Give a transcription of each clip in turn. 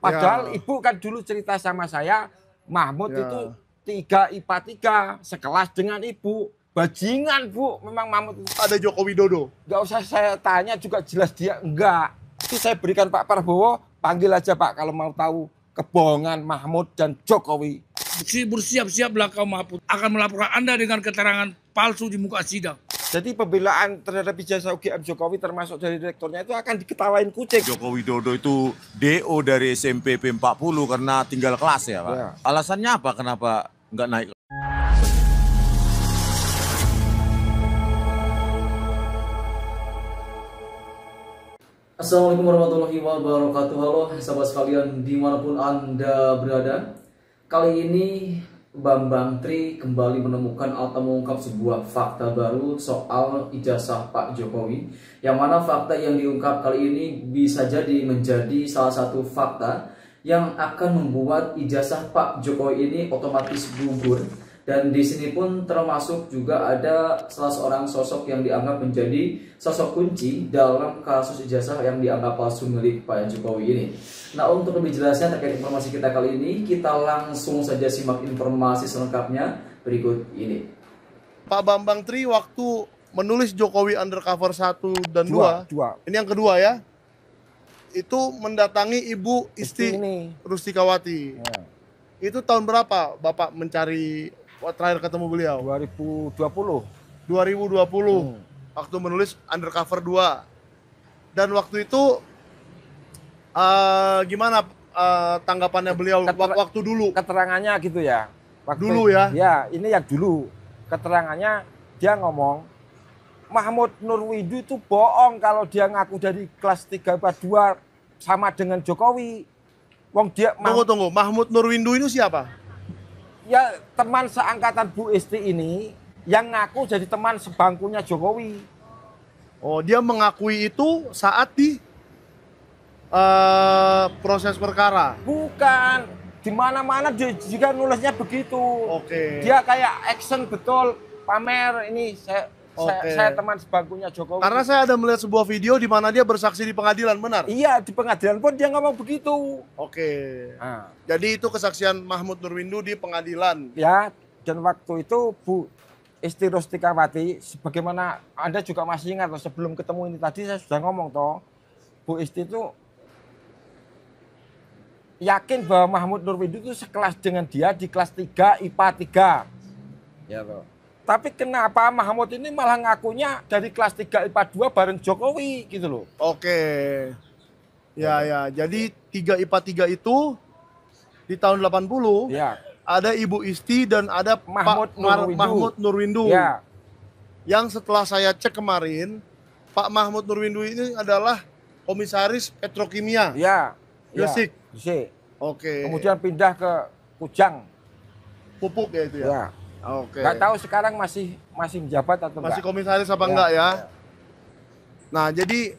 Padahal ibu kan dulu cerita sama saya, Mahmud itu 3 IPA 3, sekelas dengan ibu. Bajingan Bu, memang Mahmud itu. Ada Joko Widodo. Nggak usah saya tanya juga jelas dia enggak. Itu saya berikan Pak Prabowo, panggil aja Pak kalau mau tahu kebohongan Mahmud dan Jokowi. Bersiap-siaplah kaum Mahfud akan melaporkan Anda dengan keterangan palsu di muka sidang. Jadi pembelaan terhadap ijazah UGM Jokowi termasuk dari rektornya itu akan diketawain kucing. Joko Widodo itu DO dari SMP P40 karena tinggal kelas ya Pak? Ya. Alasannya apa kenapa nggak naik? Assalamualaikum warahmatullahi wabarakatuh. Halo sahabat sekalian dimanapun Anda berada. Kali ini Bambang Tri kembali menemukan atau mengungkap sebuah fakta baru soal ijazah Pak Jokowi. Yang mana fakta yang diungkap kali ini bisa jadi menjadi salah satu fakta yang akan membuat ijazah Pak Jokowi ini otomatis gugur. Dan di sini pun termasuk juga ada salah seorang sosok yang dianggap menjadi sosok kunci dalam kasus ijazah yang dianggap palsu milik Pak Jokowi ini. Nah, untuk lebih jelasnya terkait informasi kita kali ini, kita langsung saja simak informasi selengkapnya berikut ini. Pak Bambang Tri waktu menulis Jokowi Undercover 1 dan 2, ini yang kedua ya, itu mendatangi Ibu Isti Rustikawati. Ya. Itu tahun berapa Bapak mencari terakhir ketemu beliau? 2020. Waktu menulis Undercover 2. Dan waktu itu gimana tanggapannya beliau waktu dulu? Keterangannya gitu ya. Dulu ya? Ya, ini yang dulu. Keterangannya dia ngomong, Mahmud Nurwindu itu bohong kalau dia ngaku dari kelas 3 IPA 2 sama dengan Jokowi. Wong dia Tunggu. Mahmud Nurwindu itu siapa? Ya teman seangkatan Bu Isti ini yang ngaku jadi teman sebangkunya Jokowi. Oh, dia mengakui itu saat di proses perkara? Bukan, di mana-mana dia juga nulisnya begitu. Oke. Dia kayak action betul, pamer ini saya teman sebangkunya Jokowi. Karena saya ada melihat sebuah video di mana dia bersaksi di pengadilan, benar? Iya, di pengadilan pun dia ngomong begitu. Oke. Nah. Jadi itu kesaksian Mahmud Nurwindu di pengadilan. Ya, dan waktu itu Bu Isti Rustikawati, sebagaimana Anda juga masih ingat sebelum ketemu ini tadi saya sudah ngomong toh, Bu Isti itu yakin bahwa Mahmud Nurwindu itu sekelas dengan dia di kelas 3 IPA 3. Ya toh. Tapi kenapa Mahmud ini malah ngakunya dari kelas 3 IPA 2 bareng Jokowi gitu loh. Oke. Ya. Jadi 3 IPA 3 itu di tahun 80 ya. Ada Ibu Isti dan ada Mahmud Nurwindu. Ya. Yang setelah saya cek kemarin, Pak Mahmud Nurwindu ini adalah komisaris petrokimia. Ya. Gresik. Gresik. Oke. Kemudian pindah ke Kujang. Pupuk ya itu ya. Ya. Oke. Nggak tahu sekarang masih menjabat atau masih komisaris apa enggak ya? Nah, jadi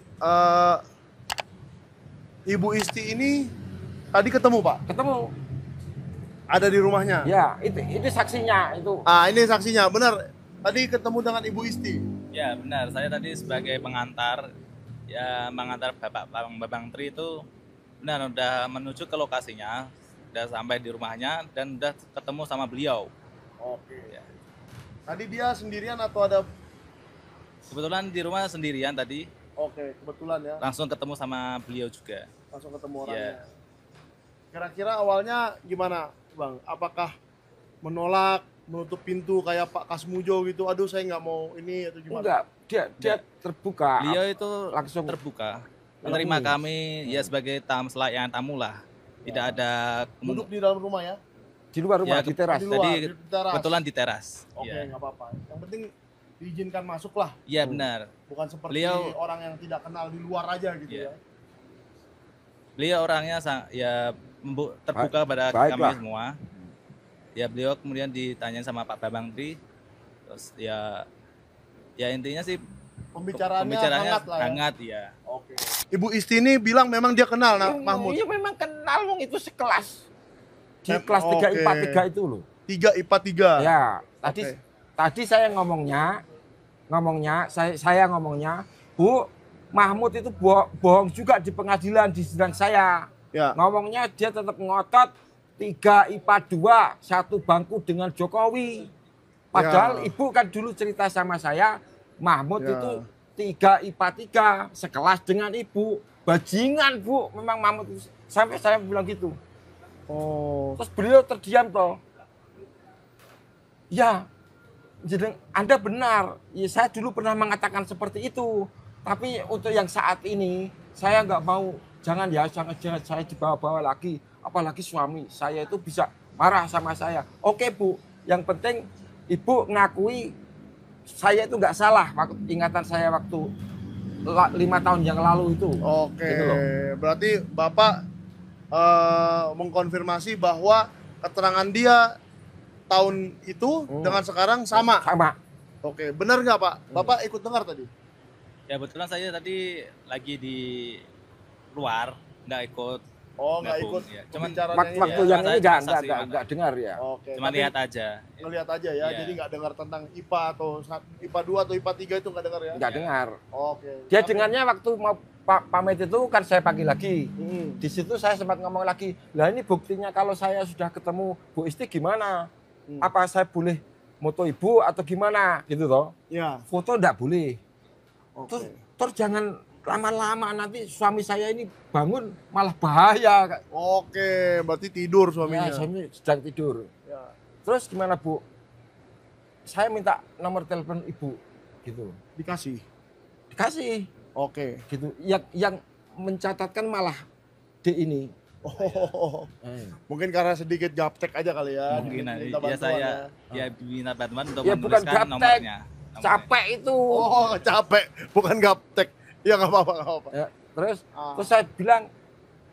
Ibu Isti ini tadi ketemu Pak? Ketemu. Ada di rumahnya? Ya, itu saksinya itu. Ini saksinya, benar. Tadi ketemu dengan Ibu Isti? Ya, benar. Saya tadi sebagai pengantar, ya mengantar Bapak Bambang Tri itu benar udah menuju ke lokasinya, udah sampai di rumahnya dan udah ketemu sama beliau. Oke. Ya. Tadi dia sendirian atau ada? Kebetulan di rumah sendirian tadi. Oke, kebetulan ya. Langsung ketemu sama beliau juga. Langsung ketemu orangnya. Kira-kira awalnya gimana, Bang? Apakah menolak, menutup pintu kayak Pak Kasmujo gitu? Aduh, saya nggak mau ini atau gimana? Enggak, dia terbuka. Beliau itu langsung terbuka. Menerima kami ya sebagai selayaknya tamu lah. Tidak ada duduk di dalam rumah ya? Di luar rumah, ya, di teras. Jadi kebetulan di teras. Oke, nggak apa-apa. Yang penting diizinkan masuk lah. Iya benar. Bukan seperti orang yang tidak kenal di luar aja gitu ya. Beliau orangnya ya terbuka pada kami semua. Ya beliau kemudian ditanyain sama Pak Bambang Tri. Terus ya intinya sih pembicaraannya hangat ya. Oke. Ibu Isti ini bilang memang dia kenal Mahmud. Iya memang kenal, wong itu sekelas. Di kelas 3 IPA 3 itu loh. 3 IPA 3. Ya, tadi saya ngomongnya, Bu, Mahmud itu bohong juga di pengadilan di sidang saya. Ya. Ngomongnya dia tetap ngotot 3 IPA 2, 1 bangku dengan Jokowi. Padahal ibu kan dulu cerita sama saya, Mahmud itu 3 IPA 3, sekelas dengan ibu. Bajingan Bu, memang Mahmud itu. Sampai saya bilang gitu. Oh. Terus beliau terdiam toh. Ya, jadi Anda benar. Ya, saya dulu pernah mengatakan seperti itu. Tapi untuk yang saat ini, saya nggak mau. Jangan saya dibawa-bawa lagi. Apalagi suami saya itu bisa marah sama saya. Oke Bu, yang penting Ibu ngakui saya itu nggak salah. Ingatan saya waktu 5 tahun yang lalu itu. Oke, gitu loh. Berarti Bapak mengkonfirmasi bahwa keterangan dia tahun itu dengan sekarang sama? Sama. Oke, benar nggak Pak? Bapak ikut dengar tadi? Ya betulan saya tadi lagi di luar, nggak ikut. Oh, nggak ikut. Ya. Cuman waktu yang ini nggak dengar ya. Oke. Cuma lihat aja. Ngelihat aja ya. Jadi nggak dengar tentang IPA atau IPA 2 atau IPA 3 itu nggak dengar ya? Nggak dengar. Oke. Dia dengarnya waktu mau pamit itu kan saya panggil lagi. Di situ saya sempat ngomong lagi. Lah ini buktinya kalau saya sudah ketemu Bu Isti gimana? Apa saya boleh moto ibu atau gimana? Gitu toh? Ya. Foto nggak boleh. Oke. Terus jangan lama-lama nanti suami saya ini bangun malah bahaya. Oke, berarti tidur suaminya. Ya, suami sedang tidur. Ya. Terus gimana Bu? Saya minta nomor telepon ibu, gitu. Dikasih, Oke. gitu. Yang mencatatkan malah D ini. Oh, mungkin karena sedikit gaptek aja kali ya. Mungkin minta saya ya. minta bantuan untuk Ya bukan menuliskan gaptek, nomornya. capek itu. Oh, capek, bukan gaptek. Ya nggak apa-apa. Ya, terus saya bilang,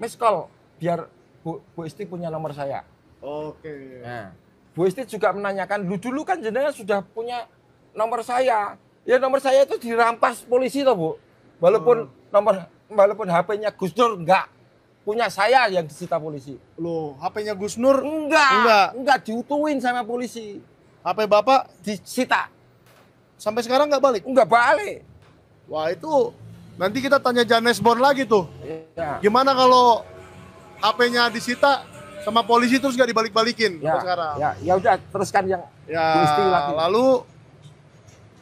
miss call biar Bu Isti punya nomor saya. Oke. Nah, Bu Isti juga menanyakan, dulu kan jenengan sudah punya nomor saya. Ya nomor saya itu dirampas polisi toh Bu. Walaupun HP-nya Gus Nur enggak punya saya yang disita polisi. Loh, HP-nya Gus Nur? Enggak diutuin sama polisi. HP Bapak disita. Sampai sekarang nggak balik? Enggak balik. Wah, itu nanti kita tanya Janes Bond lagi tuh. Ya. Gimana kalau HP-nya disita sama polisi terus nggak dibalik-balikin sekarang? Ya udah teruskan yang Bu Isti lagi. Lalu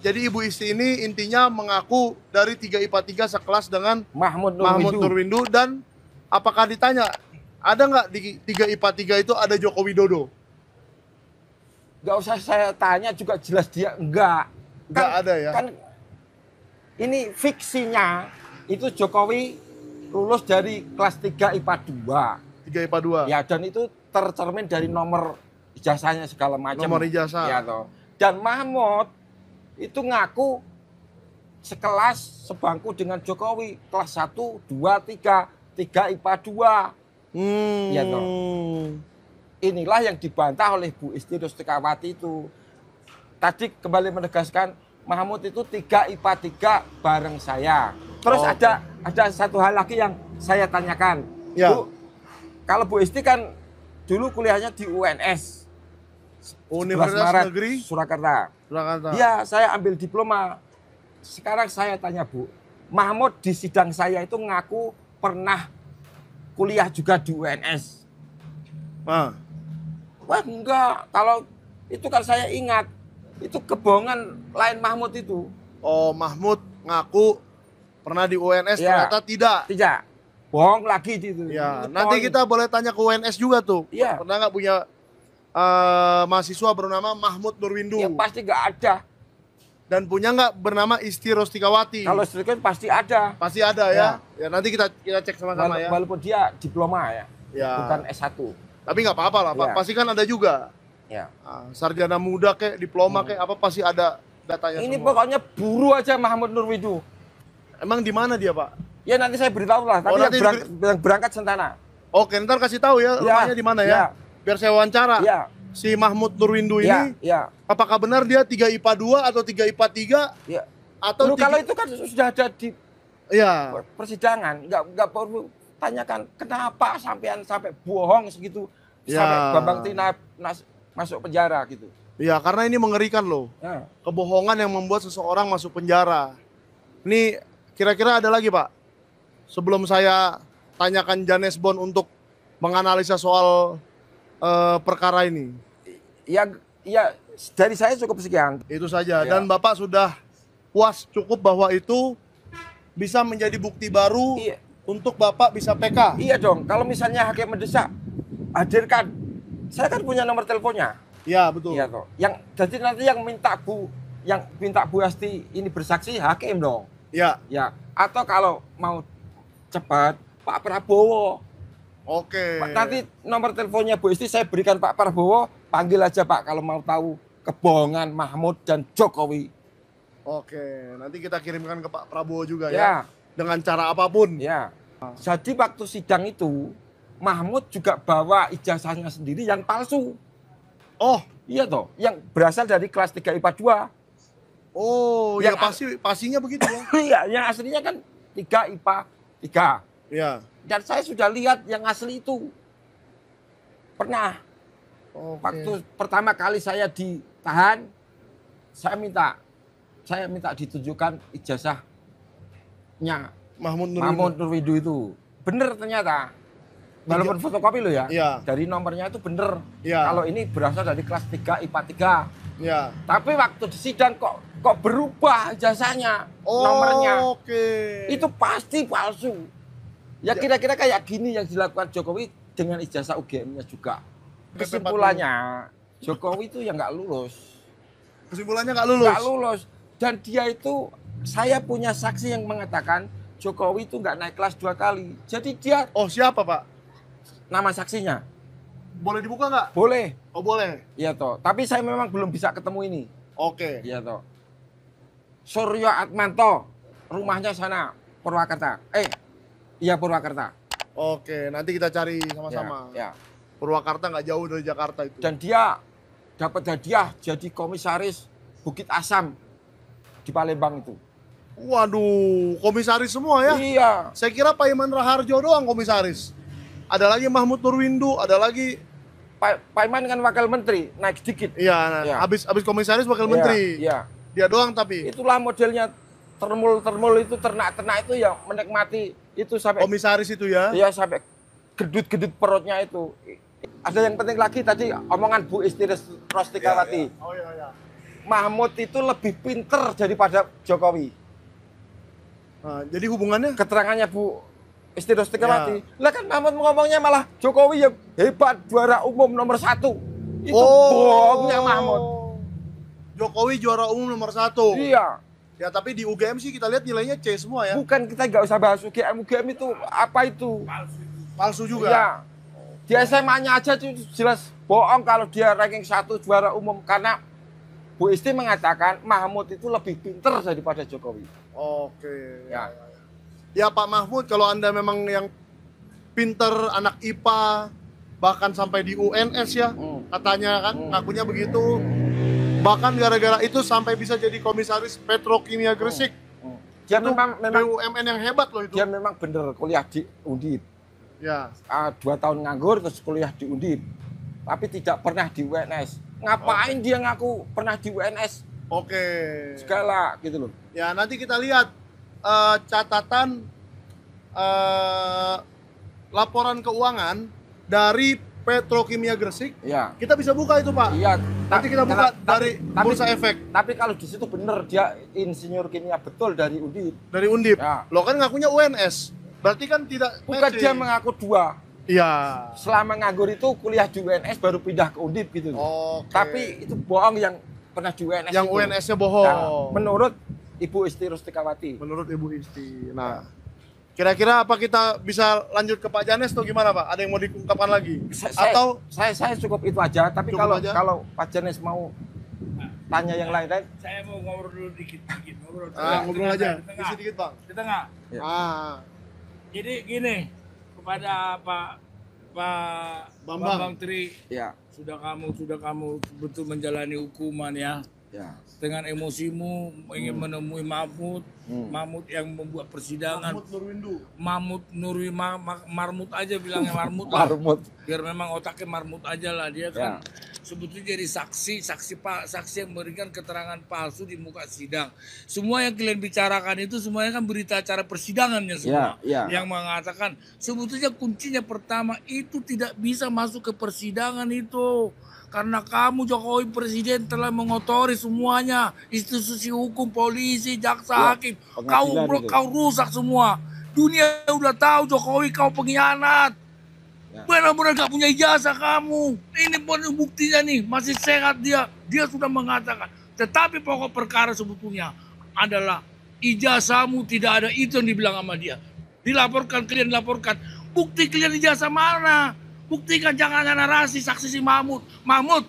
jadi Ibu Isti ini intinya mengaku dari 3 IPA 3 sekelas dengan Mahmud Nurwindu, dan apakah ditanya ada nggak di 3 IPA 3 itu ada Joko Widodo? Nggak usah saya tanya juga jelas dia enggak. Nggak ada ya? Kan ini fiksinya itu Jokowi lulus dari kelas 3 IPA 2. 3 IPA 2. Ya, dan itu tercermin dari nomor ijazahnya segala macam. Nomor ijazah. Ya toh. Dan Mahmud itu ngaku sekelas sebangku dengan Jokowi kelas 1, 2, 3 IPA 2. Ya toh. Inilah yang dibantah oleh Bu Isti Rustikawati itu. Tadi kembali menegaskan Mahmud itu 3 IPA 3 bareng saya. Terus ada satu hal lagi yang saya tanyakan. Ya. Bu, kalau Bu Isti kan dulu kuliahnya di UNS. Universitas Negeri Surakarta. Surakarta. Iya, saya ambil diploma. Sekarang saya tanya Bu, Mahmud di sidang saya itu ngaku pernah kuliah juga di UNS. Wah enggak, kalau itu kan saya ingat. Itu kebohongan lain Mahmud itu. Oh, Mahmud ngaku pernah di UNS, ternyata tidak. Tidak. Bohong lagi itu. Ya, nanti kita boleh tanya ke UNS juga tuh. Ya. Pernah nggak punya mahasiswa bernama Mahmud Nurwindu? Ya pasti nggak ada. Dan punya nggak bernama Isti Rustikawati? Kalau sedikit pasti ada. Pasti ada ya. Ya nanti kita cek sama-sama ya. Walaupun dia diploma ya. Bukan S1. Tapi nggak apa-apa lah, Pak. Pasti kan ada juga. Ya. Sarjana muda kayak diploma kayak apa pasti ada datanya. Ini semua. pokoknya buru aja Mahmud Nurwindu. Emang di mana dia, Pak? Ya nanti saya beritahu lah. Tapi yang berangkat Sentana. Oke, ntar kasih tahu ya rumahnya di mana ya. Biar saya wawancara. Ya. Si Mahmud Nurwindu ini. Ya. Apakah benar dia 3 IPA 2 atau 3 IPA 3? Ya. Atau kalau itu kan sudah ada di persidangan, nggak perlu tanyakan kenapa sampai bohong segitu sampai Bambang Tina masuk penjara gitu. Iya, karena ini mengerikan loh. Ya. Kebohongan yang membuat seseorang masuk penjara. Ini kira-kira ada lagi, Pak? Sebelum saya tanyakan Janes Bond untuk menganalisa soal perkara ini? Ya, dari saya cukup sekian. Itu saja. Dan Bapak sudah puas cukup bahwa itu bisa menjadi bukti baru untuk Bapak bisa PK? Iya dong. Kalau misalnya hakim mendesak, hadirkan. Saya kan punya nomor teleponnya. Iya, betul. Iya toh. Jadi nanti yang minta Bu Asti ini bersaksi hakim dong. Iya. Ya. Atau kalau mau cepat Pak Prabowo. Oke. Nanti nomor teleponnya Bu Asti saya berikan Pak Prabowo, panggil aja Pak kalau mau tahu kebohongan Mahmud dan Jokowi. Oke, nanti kita kirimkan ke Pak Prabowo juga ya. Ya. Dengan cara apapun. Ya. Jadi waktu sidang itu Mahmud juga bawa ijazahnya sendiri yang palsu. Oh, iya toh, yang berasal dari kelas 3 IPA 2. Oh, yang ya pastinya begitu ya. Iya, yang aslinya kan 3 IPA 3. Iya. Dan saya sudah lihat yang asli itu. Pernah. Waktu pertama kali saya ditahan, saya minta ditunjukkan ijazahnya Mahmud Nurwidu itu. Bener ternyata. Walaupun fotokopi lo ya. Iya. Dari nomornya itu bener. Iya. Kalau ini berasal dari kelas 3 IPA 3. Iya. Tapi waktu di sidang kok berubah ijazahnya, nomornya. Oke. Itu pasti palsu. Ya kira-kira kayak gini yang dilakukan Jokowi dengan ijazah UGM-nya juga. Kesimpulannya Jokowi itu ya nggak lulus. Kesimpulannya nggak lulus? Nggak lulus. Dan dia itu, saya punya saksi yang mengatakan Jokowi itu nggak naik kelas 2 kali. Jadi dia... Oh, siapa Pak? Nama saksinya. Boleh dibuka nggak? Boleh. Oh, boleh. Iya toh. Tapi saya memang belum bisa ketemu ini. Oke. Iya toh. Suryo Atmanto, rumahnya sana, Purwakarta. Iya Purwakarta. Oke, nanti kita cari sama-sama. Ya. Purwakarta nggak jauh dari Jakarta itu. Dan dia dapat hadiah jadi komisaris Bukit Asam di Palembang itu. Waduh, komisaris semua ya? Iya. Saya kira Pak Iman Raharjo doang komisaris. Ada lagi Mahmud Nurwidu, ada lagi Pak Iman kan wakil menteri, naik sedikit. Iya, ya. habis komisaris wakil menteri. Iya. Dia doang tapi. Itulah modelnya termul itu ternak-ternak itu yang menikmati itu sampai komisaris itu ya. Iya, sampai gedut-gedut perutnya itu. Ada yang penting lagi tadi omongan Bu Isti Rostikawati. Oh iya. Mahmud itu lebih pinter daripada Jokowi. Nah, jadi hubungannya? Keterangannya Bu Isti Rostikawati. Lah kan Mahmud ngomongnya malah Jokowi yang hebat, juara umum nomor 1. Itu bohongnya Mahmud. Jokowi juara umum nomor 1. Iya. Ya tapi di UGM sih kita lihat nilainya C semua ya. Bukan, kita nggak usah bahas UGM. UGM itu apa itu? Palsu juga? Iya. Di SMA-nya aja itu jelas bohong kalau dia ranking 1 juara umum. Karena Bu Isti mengatakan Mahmud itu lebih pinter daripada Jokowi. Oke. Ya. Ya Pak Mahmud, kalau Anda memang yang pinter, anak IPA, bahkan sampai di UNS ya, katanya kan, ngakunya begitu. Bahkan gara-gara itu sampai bisa jadi komisaris Petrokimia Gresik. Dia itu memang BUMN yang hebat loh itu. Dia memang bener kuliah di Undip. Ya. 2 tahun nganggur terus kuliah di Undip. Tapi tidak pernah di UNS. Ngapain dia ngaku pernah di UNS? Oke. Segala gitu loh. Ya nanti kita lihat catatan laporan keuangan dari Petrokimia Gresik. Iya. Kita bisa buka itu Pak. Iya. Nanti kita buka dari Bursa Efek. Tapi kalau di situ bener dia insinyur kimia betul dari Undip. Dari Undip. Ya. Lo kan ngakunya UNS. Berarti kan tidak. Bukan matching. dia mengaku 2. Iya. Selama nganggur itu kuliah di UNS baru pindah ke Undip gitu. Oke. Tapi itu bohong yang pernah di UNS. Yang UNS-nya bohong. Nah, menurut Ibu Isti Rostikawati. Menurut Ibu Isti. Nah, kira-kira apa kita bisa lanjut ke Pak Janes atau gimana Pak? Ada yang mau diungkapkan lagi? Atau saya cukup itu aja. Tapi cukup kalau Pak Janes mau tanya yang lain-lain. Saya mau ngobrol dulu dikit. Ngobrol aja. Isi dikit Bang. Di tengah. Ya. Jadi gini, kepada Pak Bambang Tri, ya. sudah kamu betul menjalani hukuman ya. Ya. Dengan emosimu ingin menemui Mahmud, Mahmud yang membuat persidangan. Mahmud Nurwidu. Mahmud Marmut aja bilangnya Marmut. Marmut. Biar memang otaknya marmut aja lah, dia kan sebetulnya jadi saksi yang memberikan keterangan palsu di muka sidang. Semua yang kalian bicarakan itu semuanya kan berita acara persidangannya semua. Yang mengatakan sebetulnya kuncinya pertama itu tidak bisa masuk ke persidangan itu. Karena kamu Jokowi Presiden telah mengotori semuanya, institusi hukum, polisi, jaksa, hakim. Kau rusak semua. Dunia udah tahu Jokowi kau pengkhianat. Benar-benar gak punya ijazah kamu. Ini buktinya nih, masih sehat dia. Dia sudah mengatakan. Tetapi pokok perkara sebetulnya adalah ijazahmu tidak ada, itu yang dibilang sama dia. Dilaporkan, kalian laporkan. Bukti kalian ijazah mana? Buktikan, jangan hanya narasi saksi si Mahmud. Mahmud,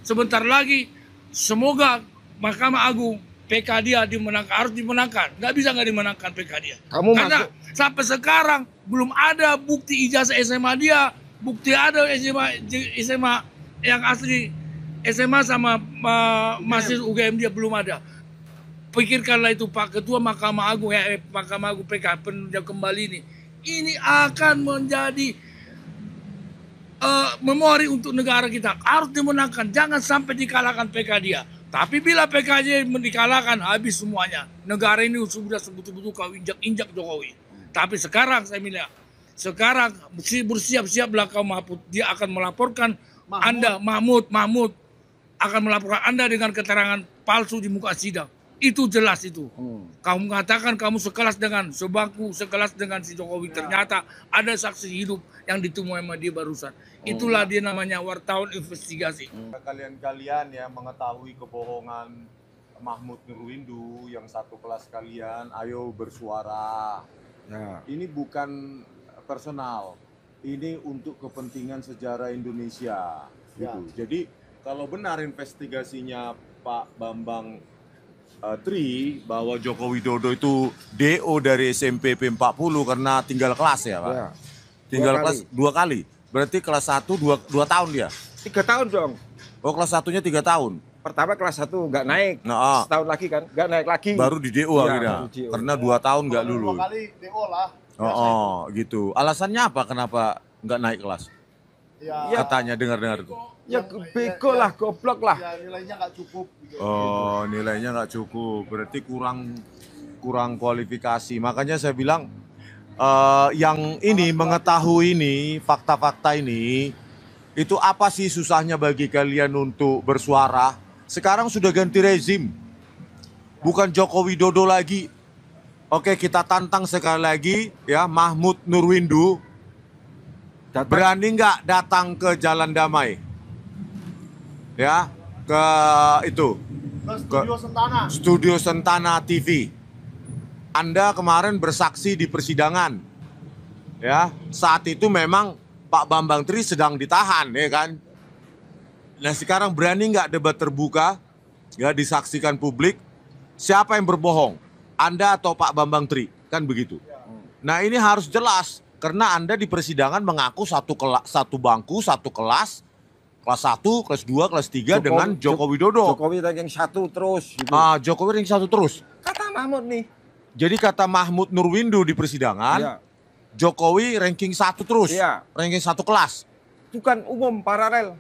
sebentar lagi semoga Mahkamah Agung PK dia harus dimenangkan. Nggak bisa nggak dimenangkan PK dia. Karena sampai sekarang belum ada bukti ijazah SMA dia. Bukti ada SMA yang asli SMA sama mahasiswa UGM dia belum ada. Pikirkanlah itu Pak Ketua Mahkamah Agung, Mahkamah Agung PK peninjau kembali ini. Ini akan menjadi memori untuk negara kita. Harus dimenangkan. Jangan sampai dikalahkan PK dia. Tapi bila PKJ dikalahkan, habis semuanya. Negara ini sudah betul-betul kau injak-injak Jokowi. Tapi sekarang saya bilang, sekarang bersiap-siaplah kau Mahmud. Dia akan melaporkan Anda, Mahmud akan melaporkan Anda dengan keterangan palsu di muka sidang. Itu jelas itu. Kamu mengatakan kamu sekelas dengan si Jokowi. Ternyata ada saksi hidup yang ditemui sama dia barusan. Itulah dia namanya wartawan investigasi. Kalian-kalian yang mengetahui kebohongan Mahmud Nurwindu yang satu kelas kalian, ayo bersuara. Ini bukan personal. Ini untuk kepentingan sejarah Indonesia. Gitu. Jadi kalau benar investigasinya Pak Bambang Tri bahwa Joko Widodo itu DO dari SMP P40 karena tinggal kelas ya Pak? Tinggal kelas 2 kali. Berarti kelas 1 2 tahun dia? 3 tahun dong. Oh kelas 1-nya 3 tahun? Pertama kelas 1 nggak naik, setahun lagi kan, nggak naik lagi. Baru di DO akhirnya, karena 2 tahun nggak lulus. 2 kali DO lah. Gitu. Alasannya apa kenapa nggak naik kelas? Katanya dengar-dengar itu. Ya bego lah, goblok lah. Ya nilainya nggak cukup. Gitu. Nilainya nggak cukup. Berarti kurang kualifikasi. Makanya saya bilang yang ini mengetahui ini fakta-fakta ini itu apa sih susahnya bagi kalian untuk bersuara? Sekarang sudah ganti rezim. Bukan Joko Widodo lagi. Oke, kita tantang sekali lagi ya Mahmud Nurwindu. Berani nggak datang ke Jalan Damai? Ya, ke itu. Ke Studio Sentana TV. Anda kemarin bersaksi di persidangan. Ya, saat itu memang Pak Bambang Tri sedang ditahan, ya kan? Nah, sekarang berani nggak debat terbuka? Ya, disaksikan publik. Siapa yang berbohong? Anda atau Pak Bambang Tri? Kan begitu. Nah, ini harus jelas. Karena Anda di persidangan mengaku satu bangku, satu kelas 1, kelas 2, kelas 3 dengan Joko Widodo. Jokowi ranking 1 terus. Gitu. Jokowi ranking 1 terus. Kata Mahmud nih. Jadi kata Mahmud Nurwindu di persidangan, Jokowi ranking 1 terus. Ranking 1 kelas. Itu kan umum, paralel.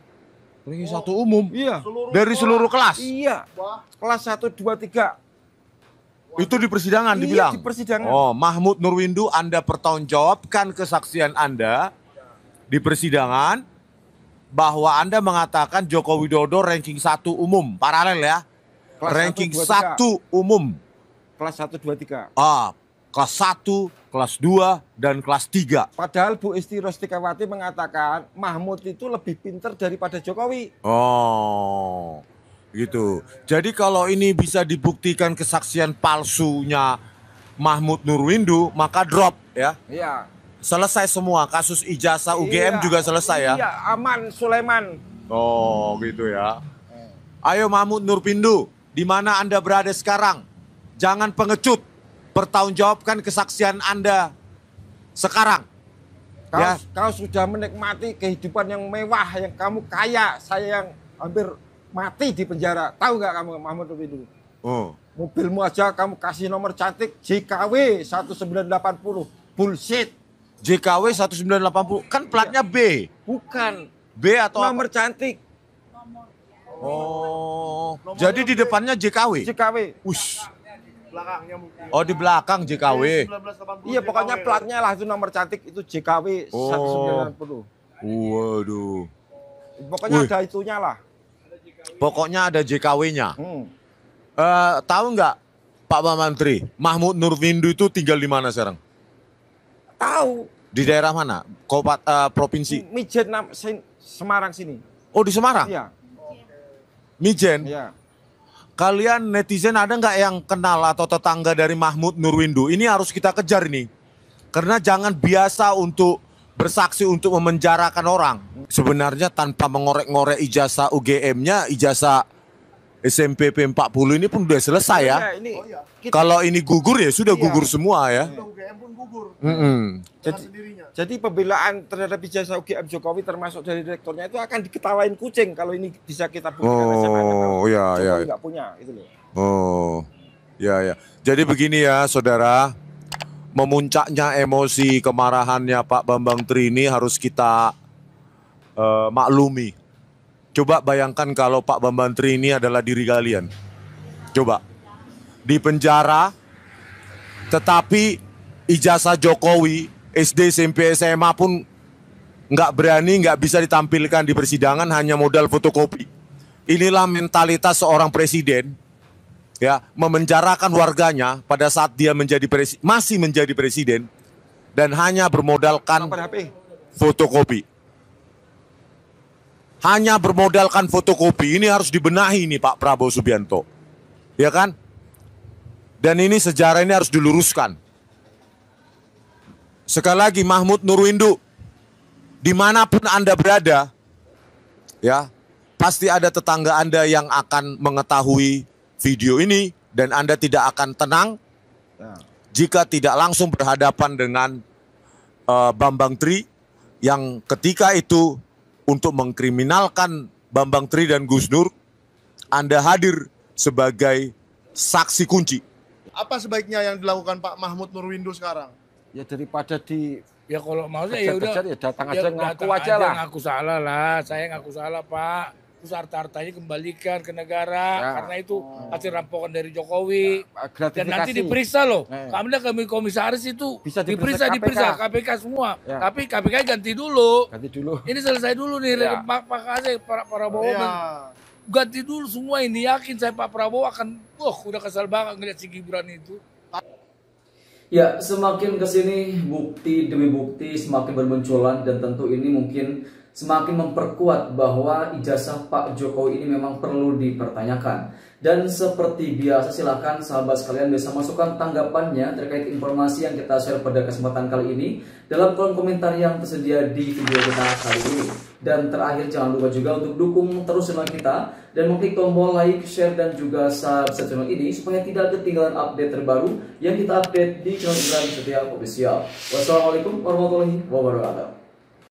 Ranking 1 umum? Iya. Dari seluruh kelas? Iya. Kelas 1, 2, 3. Itu di persidangan dibilang? Iya, di persidangan. Mahmud Nurwindu, Anda pertanggungjawabkan kesaksian Anda di persidangan bahwa Anda mengatakan Joko Widodo ranking 1 umum, paralel ya. Kelas ranking 1 umum. Kelas 1, 2, 3. Kelas 1, kelas 2, dan kelas 3. Padahal Bu Isti Rostikawati mengatakan Mahmud itu lebih pintar daripada Jokowi. Gitu. Jadi kalau ini bisa dibuktikan kesaksian palsunya Mahmud Nurwindu, maka drop ya. Iya. Selesai semua, kasus ijazah UGM juga selesai ya? Iya, aman Sulaiman. Gitu ya. Ayo Mahmud Nurwindu, di mana Anda berada sekarang? Jangan pengecut, pertanggungjawabkan kesaksian Anda sekarang. Kau sudah menikmati kehidupan yang mewah, yang kamu kaya, saya yang hampir mati di penjara. Tahu nggak kamu Mahmud Nurwindu? Mobilmu aja kamu kasih nomor cantik JKW 1980. Bullshit. JKW 1980 kan platnya B. Bukan. B atau nomor cantik. Oh. Jadi di depannya JKW. JKW. Ush. Belakangnya mungkin. Oh, di belakang JKW. Iya, pokoknya platnya lah itu nomor cantik itu JKW 190. Waduh. Pokoknya ada itunya lah. Pokoknya ada JKW-nya. Tahu nggak Pak Menteri, Mahmud Nurwindu itu tinggal di mana sekarang? Tahu. Di daerah mana? Provinsi? Mijen Semarang sini. Oh, di Semarang? Iya. Mijen? Iya. Kalian netizen ada nggak yang kenal atau tetangga dari Mahmud Nurwindu? Ini harus kita kejar ini. Karena jangan biasa untuk bersaksi untuk memenjarakan orang. Sebenarnya tanpa mengorek-ngorek ijazah UGM-nya, ijazah SMP P40 ini pun udah selesai ya. Kalau ini gugur ya sudah gugur semua ya. UGM pun gugur. Jadi pembelaan terhadap ijazah UGM Jokowi termasuk dari rektornya itu akan diketawain kucing kalau ini bisa kita buktikan. Oh iya iya. Nggak punya itu loh. Oh ya ya. Jadi begini ya saudara, memuncaknya emosi kemarahannya Pak Bambang Tri ini harus kita maklumi. Coba bayangkan kalau Pak Bambang Tri ini adalah diri kalian. Coba di penjara, tetapi ijazah Jokowi SD, SMP, SMA pun nggak berani, nggak bisa ditampilkan di persidangan, hanya modal fotokopi. Inilah mentalitas seorang presiden, ya, memenjarakan warganya pada saat dia masih menjadi presiden dan hanya bermodalkan fotokopi. Hanya bermodalkan fotokopi, ini harus dibenahi nih Pak Prabowo Subianto, ya kan? Dan ini sejarah ini harus diluruskan. Sekali lagi Mahmud Nurwindu, dimanapun Anda berada, ya pasti ada tetangga Anda yang akan mengetahui video ini dan Anda tidak akan tenang jika tidak langsung berhadapan dengan Bambang Tri yang ketika itu untuk mengkriminalkan Bambang Tri dan Gus Dur, Anda hadir sebagai saksi kunci. Apa sebaiknya yang dilakukan Pak Mahmud Nurwindu sekarang? Ya daripada ya kalau maksudnya ya udah ya datang aja ngaku aja lah. Ngaku salah lah, saya ngaku salah Pak. Terus harta-hartanya kembalikan ke negara karena itu hasil rampokan dari Jokowi. Dan nanti diperiksa loh. Kami komisaris itu bisa diperiksa KPK semua. Tapi KPK ganti dulu. Ini selesai dulu nih Pak Prabowo. Ganti dulu semua ini, yakin saya Pak Prabowo akan udah kesal banget ngeliat si Gibran itu. Ya, semakin kesini bukti demi bukti semakin bermunculan dan tentu ini mungkin semakin memperkuat bahwa ijazah Pak Jokowi ini memang perlu dipertanyakan. Dan seperti biasa silakan sahabat sekalian bisa masukkan tanggapannya terkait informasi yang kita share pada kesempatan kali ini dalam kolom komentar yang tersedia di video kita kali ini. Dan terakhir jangan lupa juga untuk dukung terus channel kita dan mengklik tombol like, share dan juga subscribe channel ini supaya tidak ketinggalan update terbaru yang kita update di channel Gibran Setia Official. Wassalamualaikum warahmatullahi wabarakatuh.